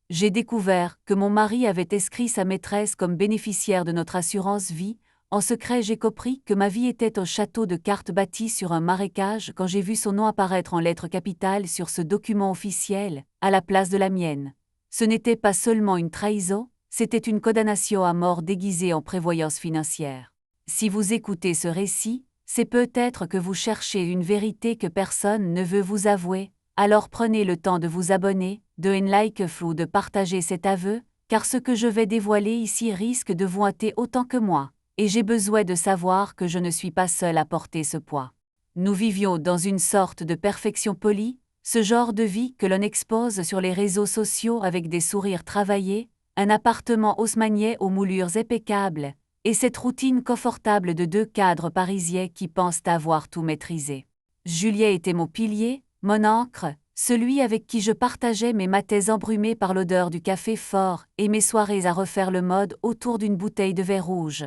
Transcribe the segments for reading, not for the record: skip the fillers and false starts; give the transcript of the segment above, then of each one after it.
J'ai découvert que mon mari avait inscrit sa maîtresse comme bénéficiaire de notre assurance vie. En secret, j'ai compris que ma vie était au château de cartes bâti sur un marécage quand j'ai vu son nom apparaître en lettres capitales sur ce document officiel, à la place de la mienne. Ce n'était pas seulement une trahison, c'était une condamnation à mort déguisée en prévoyance financière. Si vous écoutez ce récit, c'est peut-être que vous cherchez une vérité que personne ne veut vous avouer, alors prenez le temps de vous abonner, de like ou de partager cet aveu, car ce que je vais dévoiler ici risque de vous hanter autant que moi. Et j'ai besoin de savoir que je ne suis pas seule à porter ce poids. Nous vivions dans une sorte de perfection polie, ce genre de vie que l'on expose sur les réseaux sociaux avec des sourires travaillés, un appartement haussmannier aux moulures impeccables, et cette routine confortable de deux cadres parisiens qui pensent avoir tout maîtrisé. Julien était mon pilier, mon ancre, celui avec qui je partageais mes matins embrumés par l'odeur du café fort et mes soirées à refaire le mode autour d'une bouteille de vin rouge.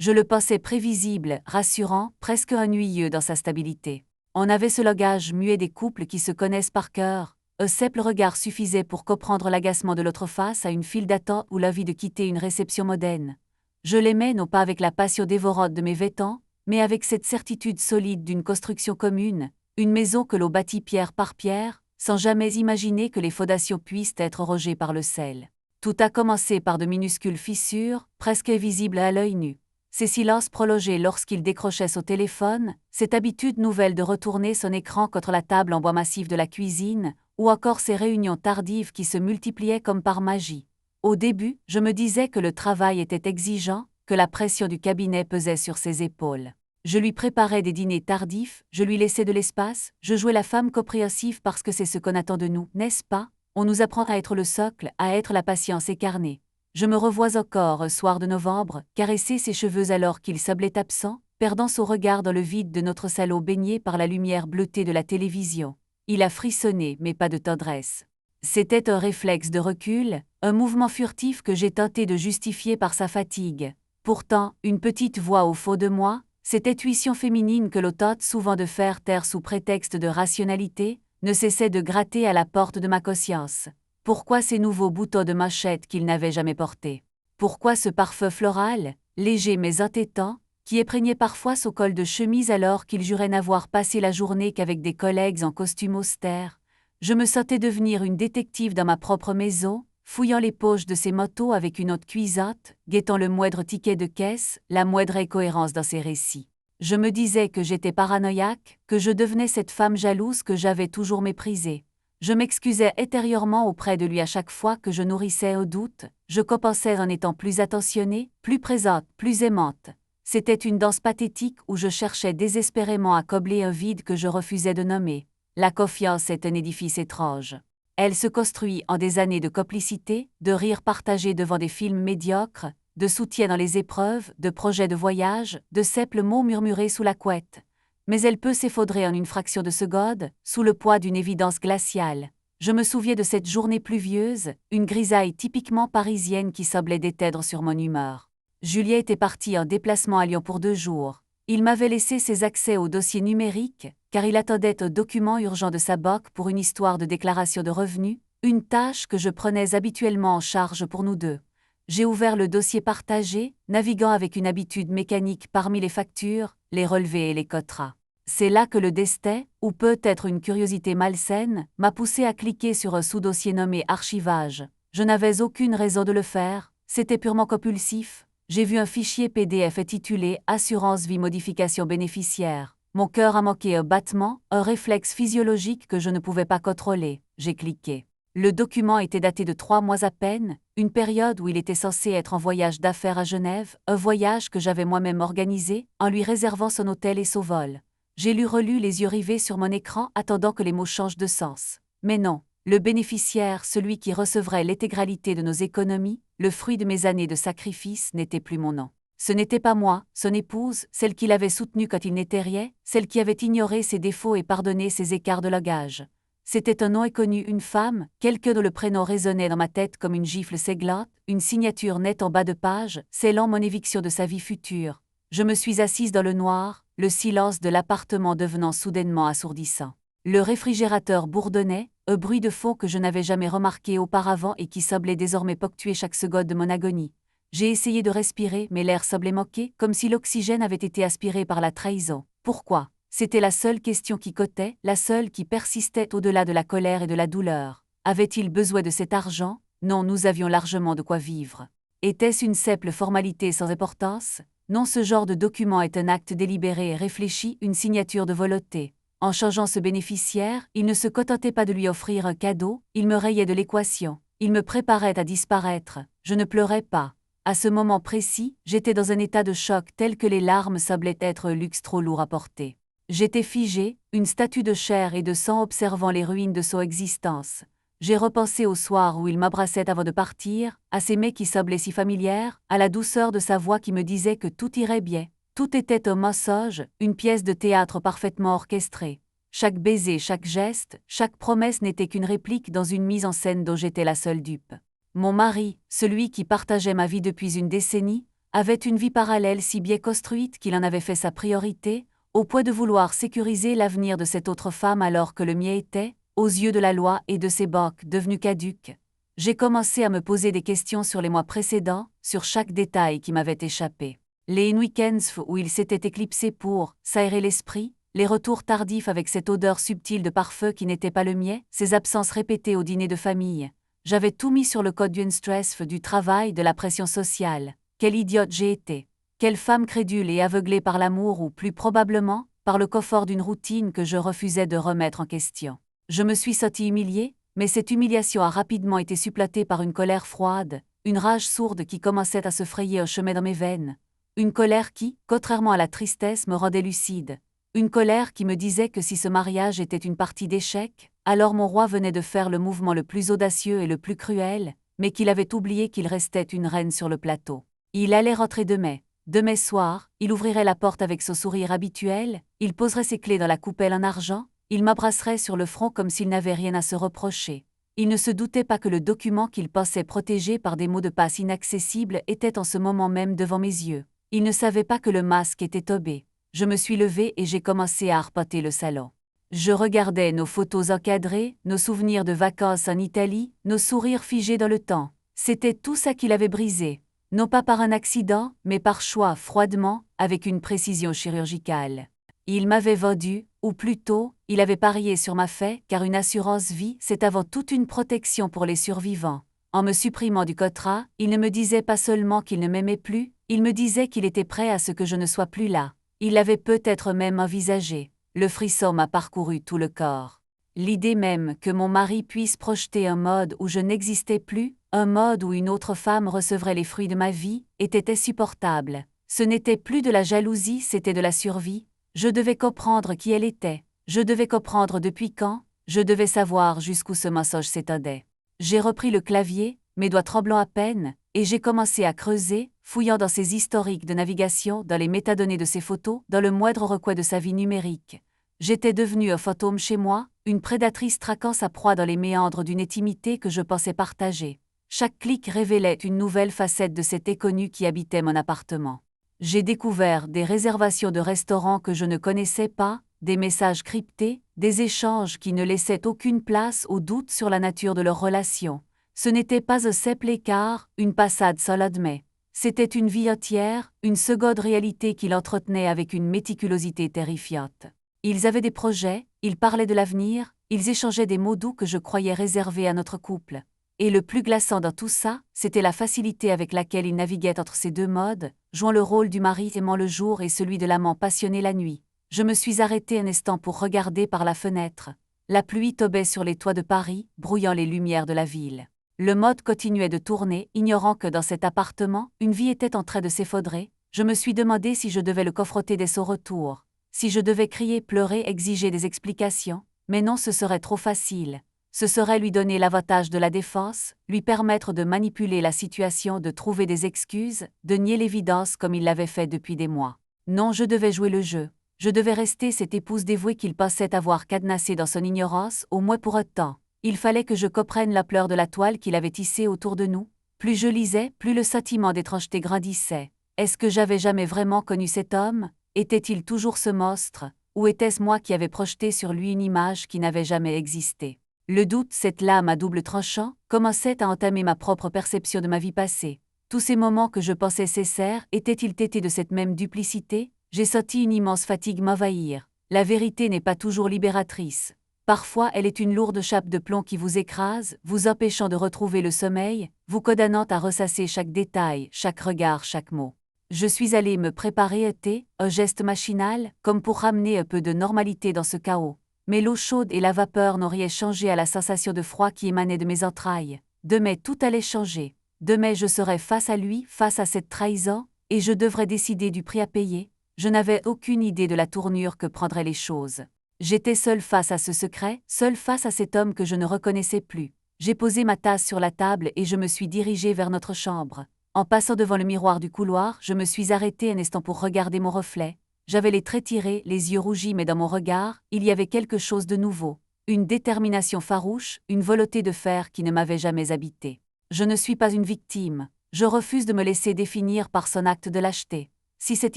Je le pensais prévisible, rassurant, presque ennuyeux dans sa stabilité. On avait ce langage muet des couples qui se connaissent par cœur. Un simple regard suffisait pour comprendre l'agacement de l'autre face à une file d'attente ou l'envie de quitter une réception mondaine. Je l'aimais non pas avec la passion dévorante de mes vêtements, mais avec cette certitude solide d'une construction commune, une maison que l'on bâtit pierre par pierre, sans jamais imaginer que les fondations puissent être rogées par le sel. Tout a commencé par de minuscules fissures, presque invisibles à l'œil nu. Ces silences prolongés lorsqu'il décrochait son téléphone, cette habitude nouvelle de retourner son écran contre la table en bois massif de la cuisine, ou encore ces réunions tardives qui se multipliaient comme par magie. Au début, je me disais que le travail était exigeant, que la pression du cabinet pesait sur ses épaules. Je lui préparais des dîners tardifs, je lui laissais de l'espace, je jouais la femme compréhensive parce que c'est ce qu'on attend de nous, n'est-ce pas? On nous apprend à être le socle, à être la patience écarnée. Je me revois encore un soir de novembre, caresser ses cheveux alors qu'il semblait absent, perdant son regard dans le vide de notre salon baigné par la lumière bleutée de la télévision. Il a frissonné, mais pas de tendresse. C'était un réflexe de recul, un mouvement furtif que j'ai tenté de justifier par sa fatigue. Pourtant, une petite voix au fond de moi, cette intuition féminine que l'on tente souvent de faire taire sous prétexte de rationalité, ne cessait de gratter à la porte de ma conscience. Pourquoi ces nouveaux boutons de manchette qu'il n'avait jamais portés? Pourquoi ce parfum floral, léger mais entêtant, qui étreignait parfois son col de chemise alors qu'il jurait n'avoir passé la journée qu'avec des collègues en costume austère? Je me sentais devenir une détective dans ma propre maison, fouillant les poches de ses motos avec une autre cuisante, guettant le moindre ticket de caisse, la moindre incohérence dans ses récits. Je me disais que j'étais paranoïaque, que je devenais cette femme jalouse que j'avais toujours méprisée. Je m'excusais intérieurement auprès de lui à chaque fois que je nourrissais un doute, je compensais en étant plus attentionnée, plus présente, plus aimante. C'était une danse pathétique où je cherchais désespérément à combler un vide que je refusais de nommer. La confiance est un édifice étrange. Elle se construit en des années de complicité, de rires partagés devant des films médiocres, de soutien dans les épreuves, de projets de voyage, de simples mots murmurés sous la couette. Mais elle peut s'effondrer en une fraction de seconde, sous le poids d'une évidence glaciale. Je me souviens de cette journée pluvieuse, une grisaille typiquement parisienne qui semblait déteindre sur mon humeur. Julien était parti en déplacement à Lyon pour 2 jours. Il m'avait laissé ses accès au dossier numérique, car il attendait un document urgent de sa banque pour une histoire de déclaration de revenus, une tâche que je prenais habituellement en charge pour nous deux. J'ai ouvert le dossier partagé, naviguant avec une habitude mécanique parmi les factures, les relevés et les contrats. C'est là que le destin, ou peut-être une curiosité malsaine, m'a poussé à cliquer sur un sous-dossier nommé archivage. Je n'avais aucune raison de le faire, c'était purement compulsif. J'ai vu un fichier PDF intitulé « Assurance vie modification bénéficiaire ». Mon cœur a manqué un battement, un réflexe physiologique que je ne pouvais pas contrôler. J'ai cliqué. Le document était daté de 3 mois à peine, une période où il était censé être en voyage d'affaires à Genève, un voyage que j'avais moi-même organisé, en lui réservant son hôtel et son vol. J'ai relu les yeux rivés sur mon écran attendant que les mots changent de sens. Mais non, le bénéficiaire, celui qui recevrait l'intégralité de nos économies, le fruit de mes années de sacrifice, n'était plus mon nom. Ce n'était pas moi, son épouse, celle qui l'avait soutenu quand il n'était rien, celle qui avait ignoré ses défauts et pardonné ses écarts de langage. C'était un nom inconnu, une femme, quelqu'un dont le prénom résonnait dans ma tête comme une gifle cinglante, une signature nette en bas de page, scellant mon éviction de sa vie future. Je me suis assise dans le noir, le silence de l'appartement devenant soudainement assourdissant. Le réfrigérateur bourdonnait, un bruit de fond que je n'avais jamais remarqué auparavant et qui semblait désormais ponctuer chaque seconde de mon agonie. J'ai essayé de respirer, mais l'air semblait manquer, comme si l'oxygène avait été aspiré par la trahison. Pourquoi? C'était la seule question qui cotait, la seule qui persistait au-delà de la colère et de la douleur. Avait-il besoin de cet argent? Non, nous avions largement de quoi vivre. Était-ce une simple formalité sans importance? Non, ce genre de document est un acte délibéré et réfléchi, une signature de volonté. En changeant ce bénéficiaire, il ne se contentait pas de lui offrir un cadeau, il me rayait de l'équation. Il me préparait à disparaître. Je ne pleurais pas. À ce moment précis, j'étais dans un état de choc tel que les larmes semblaient être un luxe trop lourd à porter. J'étais figée, une statue de chair et de sang observant les ruines de son existence. J'ai repensé au soir où il m'embrassait avant de partir, à ces mets qui semblaient si familières, à la douceur de sa voix qui me disait que tout irait bien. Tout était un mensonge, une pièce de théâtre parfaitement orchestrée. Chaque baiser, chaque geste, chaque promesse n'était qu'une réplique dans une mise en scène dont j'étais la seule dupe. Mon mari, celui qui partageait ma vie depuis une décennie, avait une vie parallèle si bien construite qu'il en avait fait sa priorité, au point de vouloir sécuriser l'avenir de cette autre femme alors que le mien était, aux yeux de la loi et de ses banques, devenu caduque. J'ai commencé à me poser des questions sur les mois précédents, sur chaque détail qui m'avait échappé. Les week-ends où il s'était éclipsé pour s'aérer l'esprit, les retours tardifs avec cette odeur subtile de parfum qui n'était pas le mien, ses absences répétées au dîner de famille. J'avais tout mis sur le code du stress, du travail, de la pression sociale. Quelle idiote j'ai été. Quelle femme crédule et aveuglée par l'amour ou, plus probablement, par le confort d'une routine que je refusais de remettre en question. Je me suis sentie humiliée, mais cette humiliation a rapidement été supplantée par une colère froide, une rage sourde qui commençait à se frayer un chemin dans mes veines. Une colère qui, contrairement à la tristesse, me rendait lucide. Une colère qui me disait que si ce mariage était une partie d'échec, alors mon roi venait de faire le mouvement le plus audacieux et le plus cruel, mais qu'il avait oublié qu'il restait une reine sur le plateau. Il allait rentrer demain soir, il ouvrirait la porte avec son sourire habituel, il poserait ses clés dans la coupelle en argent, il m'embrasserait sur le front comme s'il n'avait rien à se reprocher. Il ne se doutait pas que le document qu'il pensait protégé par des mots de passe inaccessibles était en ce moment même devant mes yeux. Il ne savait pas que le masque était tombé. Je me suis levée et j'ai commencé à arpenter le salon. Je regardais nos photos encadrées, nos souvenirs de vacances en Italie, nos sourires figés dans le temps. C'était tout ça qu'il avait brisé. Non pas par un accident, mais par choix, froidement, avec une précision chirurgicale. Il m'avait vendu, ou plutôt, il avait parié sur ma faie, car une assurance vie, c'est avant tout une protection pour les survivants. En me supprimant du contrat, il ne me disait pas seulement qu'il ne m'aimait plus, il me disait qu'il était prêt à ce que je ne sois plus là. Il l'avait peut-être même envisagé. Le frisson m'a parcouru tout le corps. L'idée même que mon mari puisse projeter un mode où je n'existais plus, un mode où une autre femme recevrait les fruits de ma vie, était insupportable. Ce n'était plus de la jalousie, c'était de la survie. Je devais comprendre qui elle était. Je devais comprendre depuis quand. Je devais savoir jusqu'où ce mensonge s'étendait. J'ai repris le clavier, mes doigts tremblant à peine, et j'ai commencé à creuser, fouillant dans ses historiques de navigation, dans les métadonnées de ses photos, dans le moindre recoin de sa vie numérique. J'étais devenue un fantôme chez moi, une prédatrice traquant sa proie dans les méandres d'une intimité que je pensais partager. Chaque clic révélait une nouvelle facette de cet inconnu qui habitait mon appartement. J'ai découvert des réservations de restaurants que je ne connaissais pas, des messages cryptés, des échanges qui ne laissaient aucune place au doute sur la nature de leur relation. Ce n'était pas un simple écart, une passade sans lendemain. C'était une vie entière, une seconde réalité qu'il entretenait avec une méticulosité terrifiante. Ils avaient des projets, ils parlaient de l'avenir, ils échangeaient des mots doux que je croyais réservés à notre couple. Et le plus glaçant dans tout ça, c'était la facilité avec laquelle il naviguait entre ces deux modes, jouant le rôle du mari aimant le jour et celui de l'amant passionné la nuit. Je me suis arrêtée un instant pour regarder par la fenêtre. La pluie tombait sur les toits de Paris, brouillant les lumières de la ville. Le mode continuait de tourner, ignorant que dans cet appartement, une vie était en train de s'effondrer. Je me suis demandé si je devais le confronter dès son retour. Si je devais crier, pleurer, exiger des explications. Mais non, ce serait trop facile. Ce serait lui donner l'avantage de la défense, lui permettre de manipuler la situation, de trouver des excuses, de nier l'évidence comme il l'avait fait depuis des mois. Non, je devais jouer le jeu. Je devais rester cette épouse dévouée qu'il pensait avoir cadenassée dans son ignorance, au moins pour un temps. Il fallait que je comprenne la pleure de la toile qu'il avait tissée autour de nous. Plus je lisais, plus le sentiment d'étrangeté grandissait. Est-ce que j'avais jamais vraiment connu cet homme? Était-il toujours ce monstre? ou était-ce moi qui avais projeté sur lui une image qui n'avait jamais existé? Le doute, cette lame à double tranchant, commençait à entamer ma propre perception de ma vie passée. Tous ces moments que je pensais sincères étaient-ils tétés de cette même duplicité? J'ai senti une immense fatigue m'envahir. La vérité n'est pas toujours libératrice. Parfois, elle est une lourde chape de plomb qui vous écrase, vous empêchant de retrouver le sommeil, vous condamnant à ressasser chaque détail, chaque regard, chaque mot. Je suis allée me préparer un thé, un geste machinal, comme pour ramener un peu de normalité dans ce chaos. Mais l'eau chaude et la vapeur n'ont rien changé à la sensation de froid qui émanait de mes entrailles. Demain, tout allait changer. Demain, je serais face à lui, face à cette trahison, et je devrais décider du prix à payer. Je n'avais aucune idée de la tournure que prendraient les choses. J'étais seule face à ce secret, seule face à cet homme que je ne reconnaissais plus. J'ai posé ma tasse sur la table et je me suis dirigée vers notre chambre. En passant devant le miroir du couloir, je me suis arrêtée un instant pour regarder mon reflet. J'avais les traits tirés, les yeux rougis, mais dans mon regard, il y avait quelque chose de nouveau. Une détermination farouche, une volonté de fer qui ne m'avait jamais habité. Je ne suis pas une victime. Je refuse de me laisser définir par son acte de lâcheté. Si cette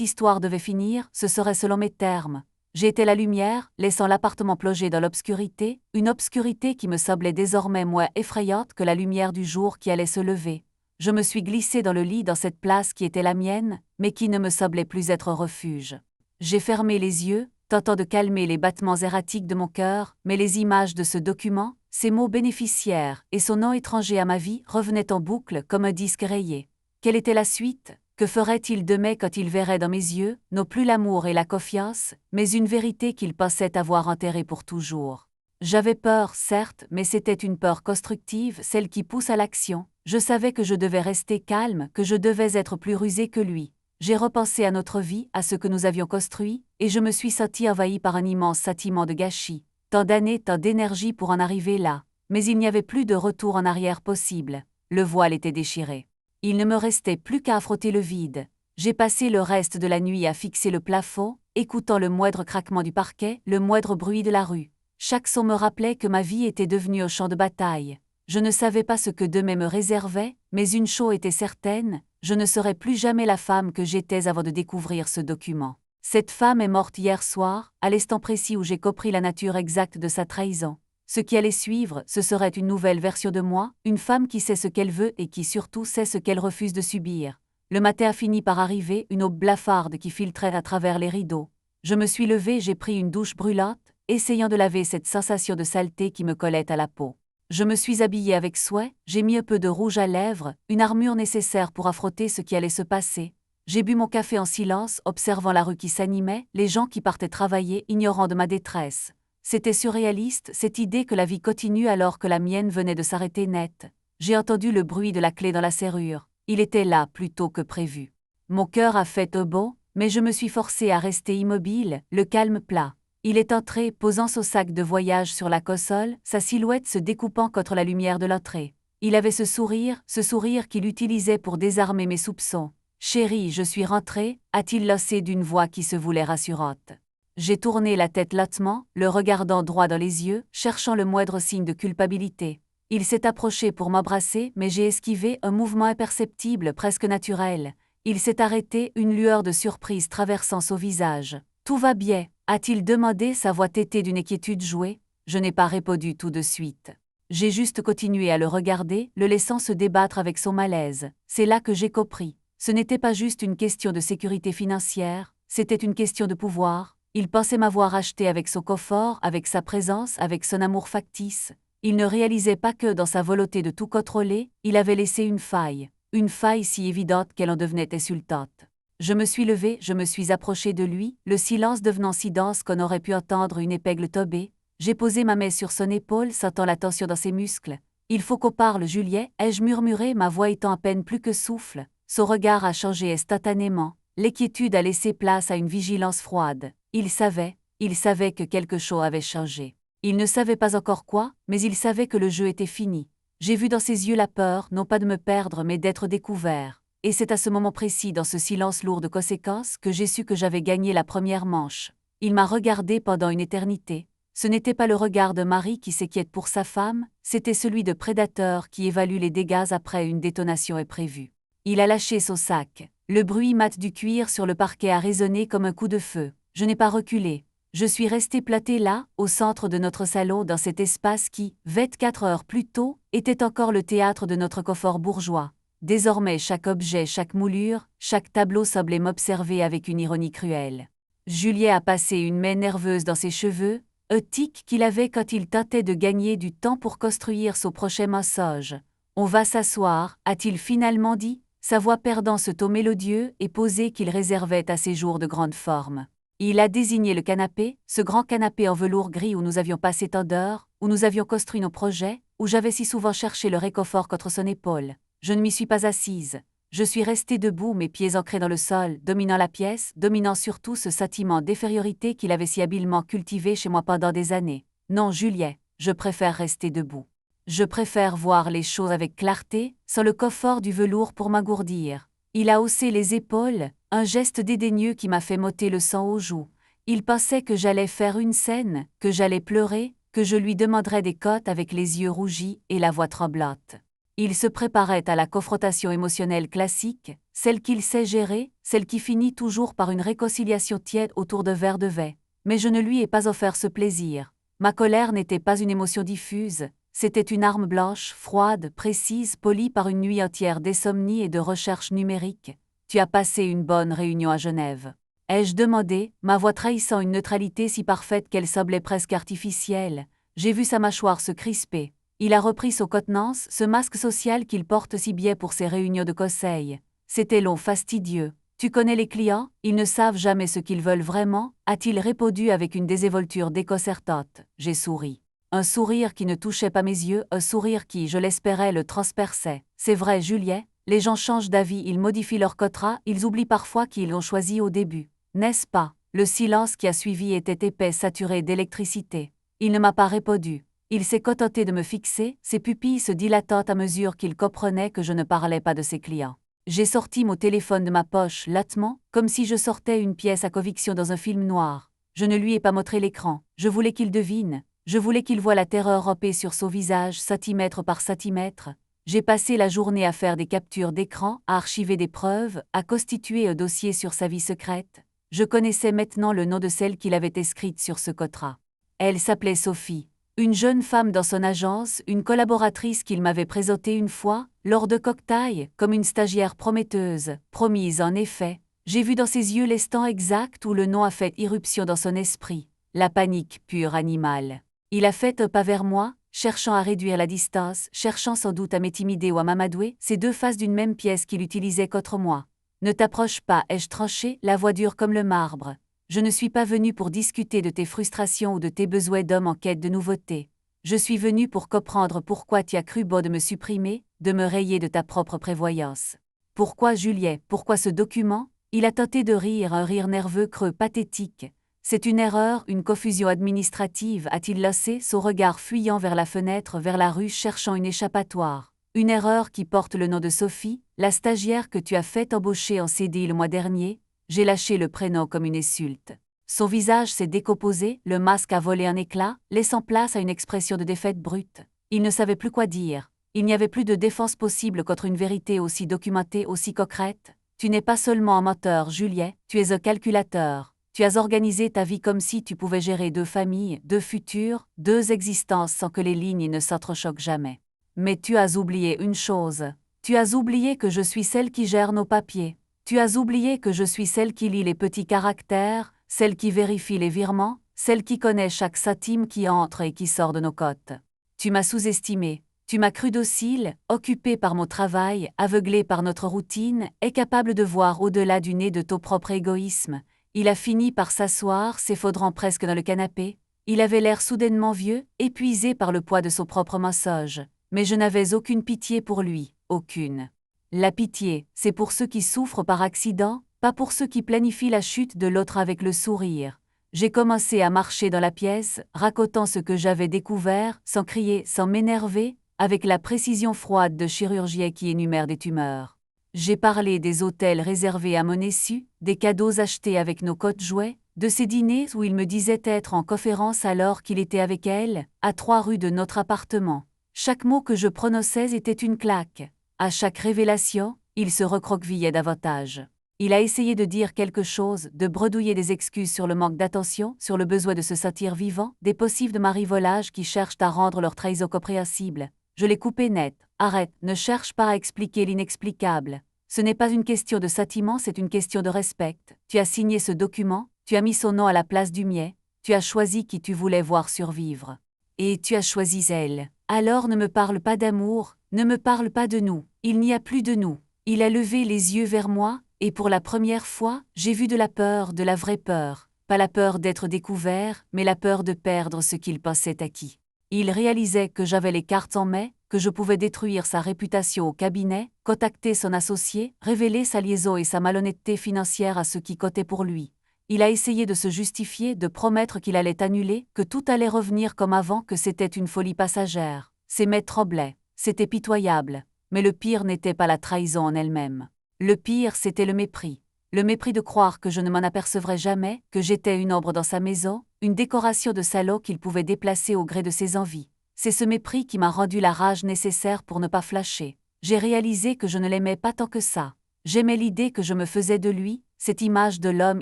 histoire devait finir, ce serait selon mes termes. J'ai été la lumière, laissant l'appartement plongé dans l'obscurité, une obscurité qui me semblait désormais moins effrayante que la lumière du jour qui allait se lever. Je me suis glissée dans le lit dans cette place qui était la mienne, mais qui ne me semblait plus être un refuge. J'ai fermé les yeux, tentant de calmer les battements erratiques de mon cœur, mais les images de ce document, ces mots bénéficiaires et son nom étranger à ma vie revenaient en boucle comme un disque rayé. Quelle était la suite? Que ferait-il demain quand il verrait dans mes yeux, non plus l'amour et la confiance, mais une vérité qu'il pensait avoir enterrée pour toujours? J'avais peur, certes, mais c'était une peur constructive, celle qui pousse à l'action. Je savais que je devais rester calme, que je devais être plus rusée que lui. J'ai repensé à notre vie, à ce que nous avions construit, et je me suis sentie envahie par un immense sentiment de gâchis. Tant d'années, tant d'énergie pour en arriver là. Mais il n'y avait plus de retour en arrière possible. Le voile était déchiré. Il ne me restait plus qu'à affronter le vide. J'ai passé le reste de la nuit à fixer le plafond, écoutant le moindre craquement du parquet, le moindre bruit de la rue. Chaque son me rappelait que ma vie était devenue un champ de bataille. Je ne savais pas ce que demain me réservait, mais une chose était certaine, je ne serais plus jamais la femme que j'étais avant de découvrir ce document. Cette femme est morte hier soir, à l'instant précis où j'ai compris la nature exacte de sa trahison. Ce qui allait suivre, ce serait une nouvelle version de moi, une femme qui sait ce qu'elle veut et qui surtout sait ce qu'elle refuse de subir. Le matin a fini par arriver, une aube blafarde qui filtrait à travers les rideaux. Je me suis levée, j'ai pris une douche brûlante, essayant de laver cette sensation de saleté qui me collait à la peau. Je me suis habillée avec soin, j'ai mis un peu de rouge à lèvres, une armure nécessaire pour affronter ce qui allait se passer. J'ai bu mon café en silence, observant la rue qui s'animait, les gens qui partaient travailler, ignorant de ma détresse. C'était surréaliste, cette idée que la vie continue alors que la mienne venait de s'arrêter net. J'ai entendu le bruit de la clé dans la serrure. Il était là plus tôt que prévu. Mon cœur a fait un bond, mais je me suis forcée à rester immobile, le calme plat. Il est entré, posant son sac de voyage sur la console, sa silhouette se découpant contre la lumière de l'entrée. Il avait ce sourire qu'il utilisait pour désarmer mes soupçons. « Chérie, je suis rentrée », a-t-il lancé d'une voix qui se voulait rassurante. J'ai tourné la tête lentement, le regardant droit dans les yeux, cherchant le moindre signe de culpabilité. Il s'est approché pour m'embrasser, mais j'ai esquivé un mouvement imperceptible, presque naturel. Il s'est arrêté, une lueur de surprise traversant son visage. « Tout va bien ?» a-t-il demandé, sa voix têtée d'une inquiétude jouée. Je n'ai pas répondu tout de suite. J'ai juste continué à le regarder, le laissant se débattre avec son malaise. C'est là que j'ai compris. Ce n'était pas juste une question de sécurité financière, c'était une question de pouvoir. Il pensait m'avoir acheté avec son confort, avec sa présence, avec son amour factice. Il ne réalisait pas que, dans sa volonté de tout contrôler, il avait laissé une faille si évidente qu'elle en devenait insultante. Je me suis levée, je me suis approchée de lui, le silence devenant si dense qu'on aurait pu entendre une épingle tomber. J'ai posé ma main sur son épaule, sentant la tension dans ses muscles. « Il faut qu'on parle, Juliet », ai-je murmuré, ma voix étant à peine plus que souffle. Son regard a changé instantanément. L'inquiétude a laissé place à une vigilance froide. Il savait que quelque chose avait changé. Il ne savait pas encore quoi, mais il savait que le jeu était fini. J'ai vu dans ses yeux la peur, non pas de me perdre, mais d'être découvert. Et c'est à ce moment précis, dans ce silence lourd de conséquences, que j'ai su que j'avais gagné la première manche. Il m'a regardé pendant une éternité. Ce n'était pas le regard de mari qui s'inquiète pour sa femme, c'était celui de prédateur qui évalue les dégâts après une détonation imprévue. Il a lâché son sac. Le bruit mat du cuir sur le parquet a résonné comme un coup de feu. Je n'ai pas reculé. Je suis restée platée là, au centre de notre salon, dans cet espace qui, 24 heures plus tôt, était encore le théâtre de notre confort bourgeois. Désormais chaque objet, chaque moulure, chaque tableau semblait m'observer avec une ironie cruelle. Juliet a passé une main nerveuse dans ses cheveux, un tic qu'il avait quand il tentait de gagner du temps pour construire son prochain mensonge. « On va s'asseoir », a-t-il finalement dit, sa voix perdant ce ton mélodieux et posé qu'il réservait à ses jours de grande forme. Il a désigné le canapé, ce grand canapé en velours gris où nous avions passé tant d'heures, où nous avions construit nos projets, où j'avais si souvent cherché le réconfort contre son épaule. Je ne m'y suis pas assise. Je suis restée debout, mes pieds ancrés dans le sol, dominant la pièce, dominant surtout ce sentiment d'infériorité qu'il avait si habilement cultivé chez moi pendant des années. Non, Juliet, je préfère rester debout. Je préfère voir les choses avec clarté, sans le confort du velours pour m'engourdir. Il a haussé les épaules, un geste dédaigneux qui m'a fait m'ôter le sang aux joues. Il pensait que j'allais faire une scène, que j'allais pleurer, que je lui demanderais des cotes avec les yeux rougis et la voix tremblante. Il se préparait à la confrontation émotionnelle classique, celle qu'il sait gérer, celle qui finit toujours par une réconciliation tiède autour de verres de vin. Mais je ne lui ai pas offert ce plaisir. Ma colère n'était pas une émotion diffuse, c'était une arme blanche, froide, précise, polie par une nuit entière d'insomnie et de recherche numérique. Tu as passé une bonne réunion à Genève. Ai-je demandé, ma voix trahissant une neutralité si parfaite qu'elle semblait presque artificielle. J'ai vu sa mâchoire se crisper. Il a repris son contenance, ce masque social qu'il porte si bien pour ses réunions de conseil. C'était long, fastidieux. Tu connais les clients, ils ne savent jamais ce qu'ils veulent vraiment, a-t-il répondu avec une désinvolture déconcertante. J'ai souri. Un sourire qui ne touchait pas mes yeux, un sourire qui, je l'espérais, le transperçait. C'est vrai, Juliet, les gens changent d'avis, ils modifient leur contrat, ils oublient parfois qu'ils l'ont choisi au début. N'est-ce pas? Le silence qui a suivi était épais, saturé d'électricité. Il ne m'a pas répondu. Il s'est contenté de me fixer, ses pupilles se dilatant à mesure qu'il comprenait que je ne parlais pas de ses clients. J'ai sorti mon téléphone de ma poche, lattement, comme si je sortais une pièce à conviction dans un film noir. Je ne lui ai pas montré l'écran. Je voulais qu'il devine. Je voulais qu'il voie la terreur ramper sur son visage, centimètre par centimètre. J'ai passé la journée à faire des captures d'écran, à archiver des preuves, à constituer un dossier sur sa vie secrète. Je connaissais maintenant le nom de celle qu'il avait inscrite sur ce contrat. Elle s'appelait Sophie. Une jeune femme dans son agence, une collaboratrice qu'il m'avait présentée une fois, lors de cocktails, comme une stagiaire prometteuse, promise en effet. J'ai vu dans ses yeux l'instant exact où le nom a fait irruption dans son esprit. La panique pure animale. Il a fait un pas vers moi, cherchant à réduire la distance, cherchant sans doute à m'intimider ou à m'amadouer, ces deux faces d'une même pièce qu'il utilisait contre moi. Ne t'approche pas, ai-je tranché, la voix dure comme le marbre. Je ne suis pas venu pour discuter de tes frustrations ou de tes besoins d'homme en quête de nouveauté. Je suis venu pour comprendre pourquoi tu as cru bon de me supprimer, de me rayer de ta propre prévoyance. Pourquoi, Juliet, pourquoi ce document? Il a tenté de rire, un rire nerveux, creux, pathétique. C'est une erreur, une confusion administrative, a-t-il laissé, son regard fuyant vers la fenêtre, vers la rue, cherchant une échappatoire. Une erreur qui porte le nom de Sophie, la stagiaire que tu as fait embaucher en CDI le mois dernier. J'ai lâché le prénom comme une insulte. Son visage s'est décomposé, le masque a volé un éclat, laissant place à une expression de défaite brute. Il ne savait plus quoi dire. Il n'y avait plus de défense possible contre une vérité aussi documentée, aussi concrète. Tu n'es pas seulement un menteur, Juliet, tu es un calculateur. Tu as organisé ta vie comme si tu pouvais gérer deux familles, deux futurs, deux existences sans que les lignes ne s'entrechoquent jamais. Mais tu as oublié une chose. Tu as oublié que je suis celle qui gère nos papiers. Tu as oublié que je suis celle qui lit les petits caractères, celle qui vérifie les virements, celle qui connaît chaque centime qui entre et qui sort de nos cotes. Tu m'as sous-estimé. Tu m'as cru docile, occupé par mon travail, aveuglé par notre routine, incapable de voir au-delà du nez de ton propre égoïsme. Il a fini par s'asseoir, s'effaudant presque dans le canapé. Il avait l'air soudainement vieux, épuisé par le poids de son propre mensonge. Mais je n'avais aucune pitié pour lui, aucune. La pitié, c'est pour ceux qui souffrent par accident, pas pour ceux qui planifient la chute de l'autre avec le sourire. J'ai commencé à marcher dans la pièce, racontant ce que j'avais découvert, sans crier, sans m'énerver, avec la précision froide de chirurgien qui énumère des tumeurs. J'ai parlé des hôtels réservés à mon insu, des cadeaux achetés avec nos cotes jouets, de ces dîners où il me disait être en conférence alors qu'il était avec elle, à 3 rues de notre appartement. Chaque mot que je prononçais était une claque. À chaque révélation, il se recroquevillait davantage. Il a essayé de dire quelque chose, de bredouiller des excuses sur le manque d'attention, sur le besoin de se sentir vivant, des possibles de marivolages qui cherchent à rendre leur trahison compréhensible. Je l'ai coupé net. Arrête, ne cherche pas à expliquer l'inexplicable. Ce n'est pas une question de sentiment, c'est une question de respect. Tu as signé ce document, tu as mis son nom à la place du mien, tu as choisi qui tu voulais voir survivre. Et tu as choisi elle. Alors ne me parle pas d'amour, ne me parle pas de nous, il n'y a plus de nous. Il a levé les yeux vers moi, et pour la première fois, j'ai vu de la peur, de la vraie peur. Pas la peur d'être découvert, mais la peur de perdre ce qu'il pensait acquis. Il réalisait que j'avais les cartes en main, que je pouvais détruire sa réputation au cabinet, contacter son associé, révéler sa liaison et sa malhonnêteté financière à ceux qui cotaient pour lui. Il a essayé de se justifier, de promettre qu'il allait annuler, que tout allait revenir comme avant, que c'était une folie passagère. Ses mains tremblaient, c'était pitoyable. Mais le pire n'était pas la trahison en elle-même. Le pire, c'était le mépris. Le mépris de croire que je ne m'en apercevrais jamais, que j'étais une ombre dans sa maison, une décoration de salaud qu'il pouvait déplacer au gré de ses envies. C'est ce mépris qui m'a rendu la rage nécessaire pour ne pas flasher. J'ai réalisé que je ne l'aimais pas tant que ça. J'aimais l'idée que je me faisais de lui, cette image de l'homme